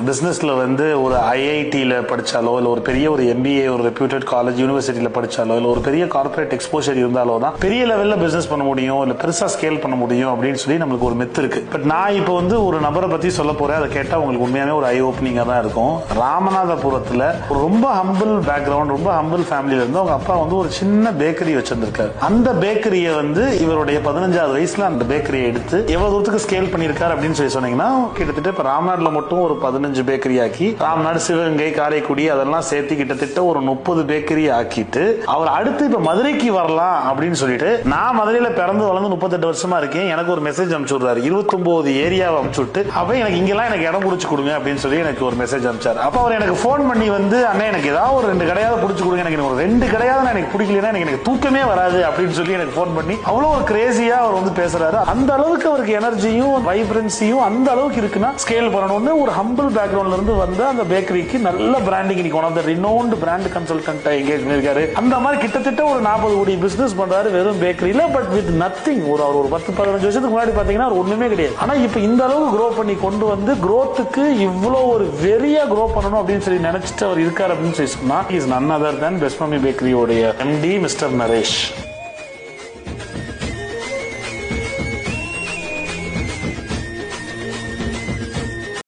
பிசினஸ்ல வந்து ஒரு ஐஐடியில் படிச்சாலோ இல்லை ஒரு பெரிய ஒரு எம்பிஏ ஒரு ரெப்யூட்டட் காலேஜ் யூனிவர்சிட்டியில் படிச்சாலோ இல்லை ஒரு பெரிய கார்பரேட் எக்ஸ்போஷர் இருந்தாலோ தான் பெரிய லெவலில் பிசினஸ் பண்ண முடியும் இல்லை பெருசா ஸ்கேல் பண்ண முடியும் அப்படின்னு சொல்லி நம்மளுக்கு ஒரு மெத்து இருக்கு. பட் நான் இப்போ வந்து ஒரு நபரை பத்தி சொல்ல போறேன். அதை கேட்டால் உங்களுக்கு உண்மையாவே ஒரு ஐ ஓப்பனிங்கா தான் இருக்கும். ராமநாதபுரத்தில் ரொம்ப ஹம்பிள் பேக்ரவுண்ட், ரொம்ப ஹம்பிள் ஃபேமிலியில இருந்து அவங்க அப்பா வந்து ஒரு சின்ன பேக்கரி வச்சிருந்திருக்காரு. அந்த பேக்கரியை வந்து இவருடைய 15வது வயசுல அந்த பேக்கரியை எடுத்து எவ்வளவு தூரத்துக்கு ஸ்கேல் பண்ணியிருக்காரு அப்படின்னு சொல்லி சொன்னீங்கன்னா கிட்டத்தட்ட இப்போ ராம்நாட்ல மட்டும் ஒரு 15 பேக்கரி ஆக்கி ராம்நாடு, சிவகங்கை, காரைக்குடி அதெல்லாம் சேர்த்து கிட்டத்தட்ட ஒரு 30 பேக்கரி ஆக்கிட்டு அவர் அடுத்து இப்ப மதுரைக்கு வரலாம் அப்படின்னு சொல்லிட்டு, நான் மதுரையில பிறந்து வளர்ந்து 38 வருஷமா இருக்கேன். எனக்கு ஒரு மெசேஜ் அனுப்பிச்சுடுறாரு. 29 ஏரியாவை அனுப்பிச்சுட்டு அப்ப எனக்கு இங்கெல்லாம் எனக்கு இடம் பிடிச்சு கொடுங்க அப்படின்னு சொல்லி எனக்கு ஒரு மெசேஜ் அனுப்பிச்சாரு. அப்ப அவர் எனக்கு போன் பண்ணி வந்து, அண்ணா எனக்கு ஏதாவது ஒரு 2 கடையாவது பிடிச்சு கொடுங்க, எனக்கு ஒரு 2 கடையாவது எனக்கு பிடிக்கலன்னா எனக்கு தூக்கமே வராது அப்படின்னு சொல்லி எனக்கு போன் பண்ணி அவ்வளவு ஒரு கிரேசியா அவர் வந்து பேசுறாரு. அந்த அளவுக்கு அவருக்கு எனர்ஜியும் வைப்ரன்சியும் அந்த அளவுக்கு இருக்குன்னா ஸ்கேல் பண்ணணும்னு ஒரு ஹம்பிள் பேக்ரவுண்ட்ல இருந்து வந்து அந்த பேக்கரிக்கு நல்ல பிராண்டிங், இன்னைக்கு one of the renowned brand consultant engage பண்ணிருக்காரு. அந்த மாதிரி கிட்டத்தட்ட ஒரு 40 கோடி பிசினஸ் பண்றாரு வெறும் பேக்கரியில. But with nothing. ஒரு 10-15 வருஷத்துக்கு முன்னாடி பாத்தீங்கன்னா ஒண்ணுமே கிடையாது. ஆனா இப்ப இந்த அளவுக்கு க்ரோ பண்ணி கொண்டு வந்து க்ரோத்துக்கு இவ்வளவு ஒரு வெறியா க்ரோ பண்ணணும் அப்படின்னு சொல்லி நினைச்சிட்டு அவர் இருக்காரு அப்படின்னு சொல்லி சொன்னா, is none other than best mummy பேக்கரியோட எம்டி மிஸ்டர் நரேஷ்.